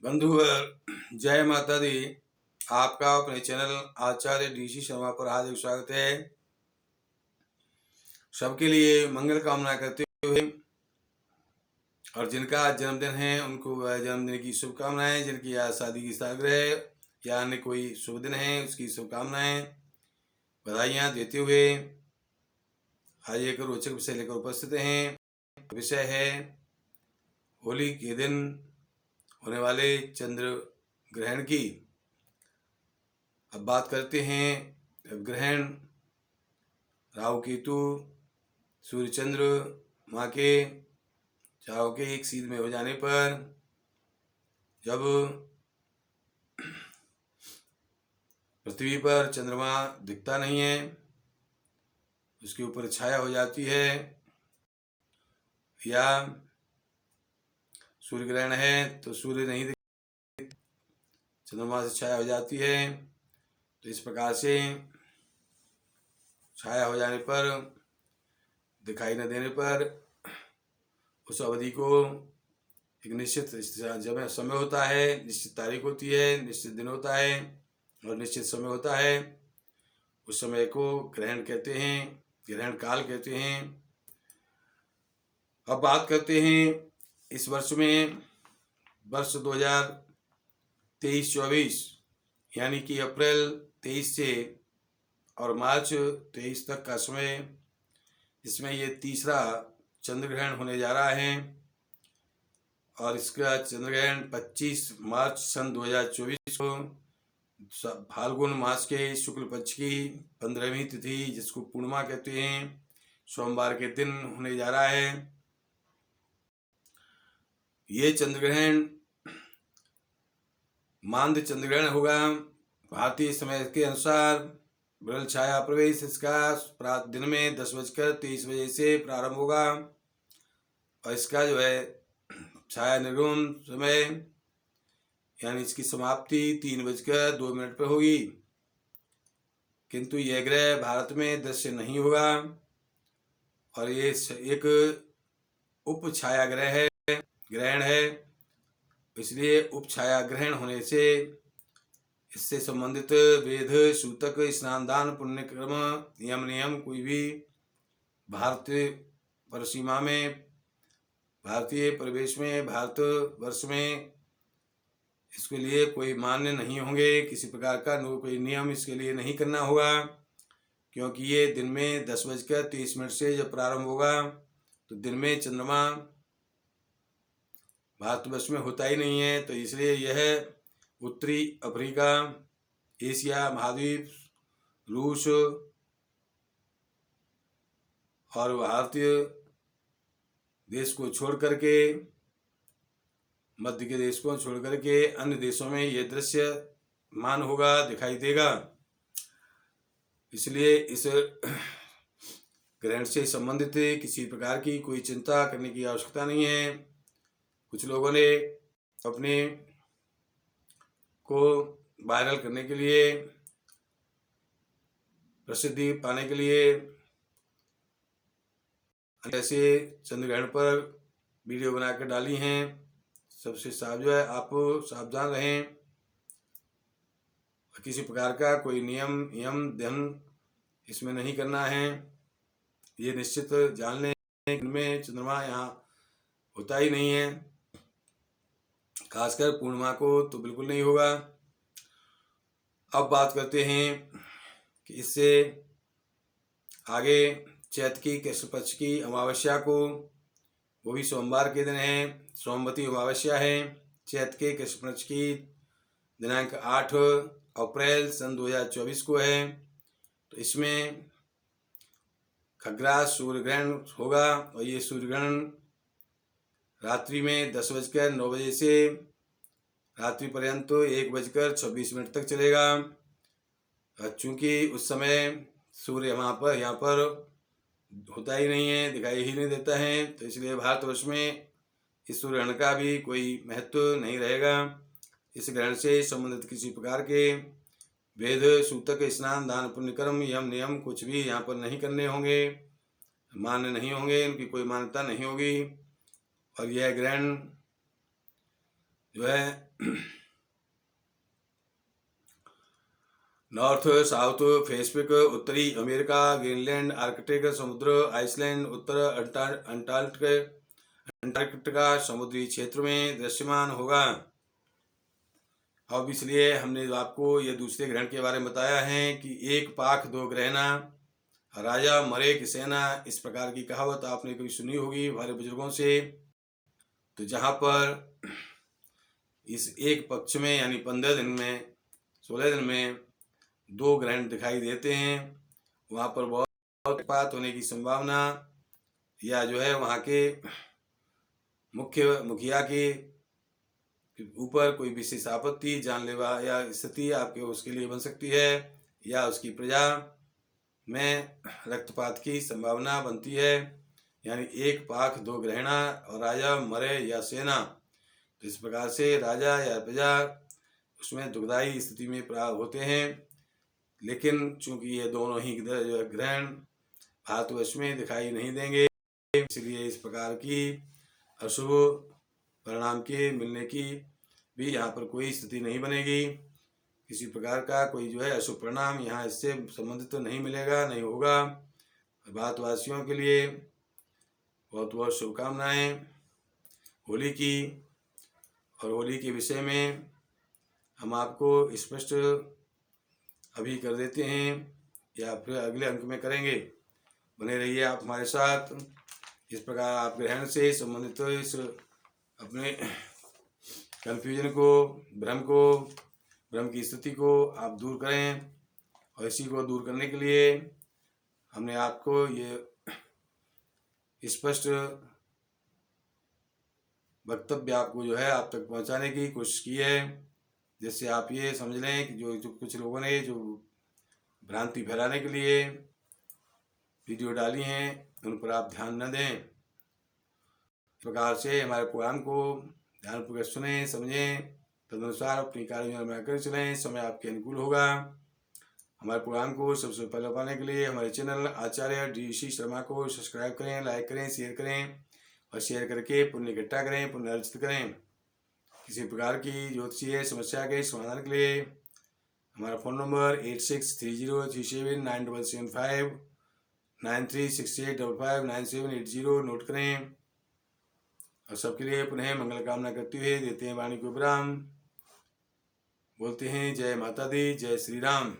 बंधुवर जय माता दी। आपका अपने चैनल आचार्य डीसी शर्मा पर हार्दिक स्वागत है। सबके लिए मंगल कामना करते हुए और जिनका जन्मदिन है उनको जन्मदिन की शुभकामनाएं, जिनकी आज शादी की सालगिरह या अन्य कोई शुभ दिन है उसकी शुभकामनाएं बधाइयाँ देते हुए आज एक रोचक विषय लेकर उपस्थित हैं। विषय है होली के दिन होने वाले चंद्र ग्रहण की। अब बात करते हैं ग्रहण राहु केतु सूर्य चंद्र माँ के चारों के एक सीध में हो जाने पर जब पृथ्वी पर चंद्रमा दिखता नहीं है, उसके ऊपर छाया हो जाती है, या सूर्य ग्रहण है तो सूर्य नहीं दिखता, चंद्रमा से छाया हो जाती है। तो इस प्रकार से छाया हो जाने पर, दिखाई न देने पर उस अवधि को एक निश्चित समय होता है, निश्चित तारीख होती है, निश्चित दिन होता है और निश्चित समय होता है। उस समय को ग्रहण कहते हैं, ग्रहण काल कहते हैं। अब बात करते हैं इस वर्ष में, वर्ष 2023-24 यानी कि अप्रैल 23 से और मार्च 23 तक का समय, इसमें ये तीसरा चंद्र ग्रहण होने जा रहा है और इसका चंद्र ग्रहण 25 मार्च सन 2024 को फाल्गुन मास के शुक्ल पक्ष की 15वीं तिथि, जिसको पूर्णिमा कहते हैं, सोमवार के दिन होने जा रहा है। ये चंद्र ग्रहण मांद चंद्र ग्रहण होगा। भारतीय समय के अनुसार बृहल छाया प्रवेश इसका दिन में 10:23 से प्रारंभ होगा और इसका जो है छाया निर्गमन समय यानी इसकी समाप्ति 3:02 पर होगी। किंतु यह ग्रह भारत में दृश्य नहीं होगा और ये एक उप छाया ग्रहण है, इसलिए उप छाया ग्रहण होने से इससे संबंधित वेद सूतक स्नान दान पुण्यक्रम नियम कोई भी भारतीय परिसीमा में, भारतीय परिवेश में, भारतवर्ष में इसके लिए कोई मान्य नहीं होंगे। किसी प्रकार का कोई नियम इसके लिए नहीं करना होगा, क्योंकि ये दिन में 10:23 से जब प्रारंभ होगा तो दिन में चंद्रमा भारतवर्ष में होता ही नहीं है। तो इसलिए यह उत्तरी अफ्रीका, एशिया महाद्वीप, रूस और भारतीय देश को छोड़ करके, मध्य के देश को छोड़ करके अन्य देशों में यह दृश्य मान होगा, दिखाई देगा। इसलिए इस ग्रहण से संबंधित किसी प्रकार की कोई चिंता करने की आवश्यकता नहीं है। कुछ लोगों ने अपने को वायरल करने के लिए, प्रसिद्धि पाने के लिए ऐसे चंद्र ग्रहण पर वीडियो बनाकर डाली हैं। सबसे जो है आप सावधान रहें, किसी प्रकार का कोई नियम ध्यान इसमें नहीं करना है। ये निश्चित जान लें इनमें चंद्रमा यहाँ होता ही नहीं है, खासकर पूर्णिमा को तो बिल्कुल नहीं होगा। अब बात करते हैं कि इससे आगे चैत्र की कृष्ण पक्ष की अमावस्या को, वो भी सोमवार के दिन है, सोमवती अमावस्या है, चैत्र के कृष्ण पक्ष की दिनांक 8 अप्रैल सन 2024 को है। तो इसमें खग्रास सूर्य ग्रहण होगा और ये सूर्य ग्रहण रात्रि में 10:09 से रात्रि पर्यंत 1:26 तक चलेगा। चूँकि उस समय सूर्य यहाँ पर होता ही नहीं है, दिखाई ही नहीं देता है, तो इसलिए भारतवर्ष में इस सूर्य ग्रहण का भी कोई महत्व नहीं रहेगा। इस ग्रहण से संबंधित किसी प्रकार के वेद सूतक स्नान दान पुण्यकर्म नियम कुछ भी यहाँ पर नहीं करने होंगे, मान्य नहीं होंगे, इनकी कोई मान्यता नहीं होगी। और यह ग्रहण जो है नॉर्थ साउथ पैसिफिक, उत्तरी अमेरिका, ग्रीनलैंड, आर्कटिक समुद्र, आइसलैंड, उत्तर अंटार्कटिका समुद्री क्षेत्र में दृश्यमान होगा। अब इसलिए हमने आपको ये दूसरे ग्रहण के बारे में बताया है कि एक पाख दो ग्रहणा, राजा मरे कि सेना, इस प्रकार की कहावत आपने कभी सुनी होगी हमारे बुजुर्गों से। तो जहाँ पर इस एक पक्ष में यानी 15 दिन में 16 दिन में 2 ग्रहण दिखाई देते हैं, वहाँ पर बहुत वज्रपात होने की संभावना, या जो है वहाँ के मुखिया के ऊपर कोई विशेष आपत्ति, जानलेवा या स्थिति आपके उसके लिए बन सकती है, या उसकी प्रजा में रक्तपात की संभावना बनती है। यानी एक पाख दो ग्रहणा और राजा मरे या सेना, तो इस प्रकार से राजा या प्रजा उसमें दुखदायी स्थिति में प्राप्त होते हैं। लेकिन चूंकि ये दोनों ही ग्रहण भारतवर्ष में दिखाई नहीं देंगे, इसलिए इस प्रकार की अशुभ परिणाम के मिलने की भी यहाँ पर कोई स्थिति नहीं बनेगी। किसी प्रकार का कोई जो है अशुभ परिणाम यहाँ इससे संबंधित तो नहीं मिलेगा, नहीं होगा। भारतवासियों के लिए बहुत बहुत शुभकामनाएं होली की। और होली के विषय में हम आपको स्पष्ट अभी कर देते हैं या फिर अगले अंक में करेंगे। बने रहिए आप हमारे साथ। इस प्रकार आप ग्रहण से संबंधित इस अपने कन्फ्यूजन को, भ्रम की स्थिति को आप दूर करें। और इसी को दूर करने के लिए हमने आपको ये स्पष्ट वक्तव्य आपको जो है आप तक पहुंचाने की कोशिश की है, जिससे आप ये समझ लें कि जो कुछ लोगों ने जो भ्रांति फैलाने के लिए वीडियो डाली हैं उन पर आप ध्यान न दें। इस प्रकार से हमारे प्रोग्राम को ध्यानपूर्वक सुनें, समझें, तदनुसार अपनी कार्य में कर चलें। समय आपके अनुकूल होगा। हमारे प्रोग्राम को सबसे पहले पाने के लिए हमारे चैनल आचार्य डी.सी. शर्मा को सब्सक्राइब करें, लाइक करें, शेयर करें, और शेयर करके पुण्य इकट्ठा करें, पुण्य अर्जित करें। किसी प्रकार की ज्योतिषीय समस्या के समाधान के लिए हमारा फ़ोन नंबर 8630379775 9368559780 नोट करें। और सबके लिए पुनः मंगल कामना करते हुए देते हैं वाणी को विराम। बोलते हैं जय माता दी, जय श्री राम।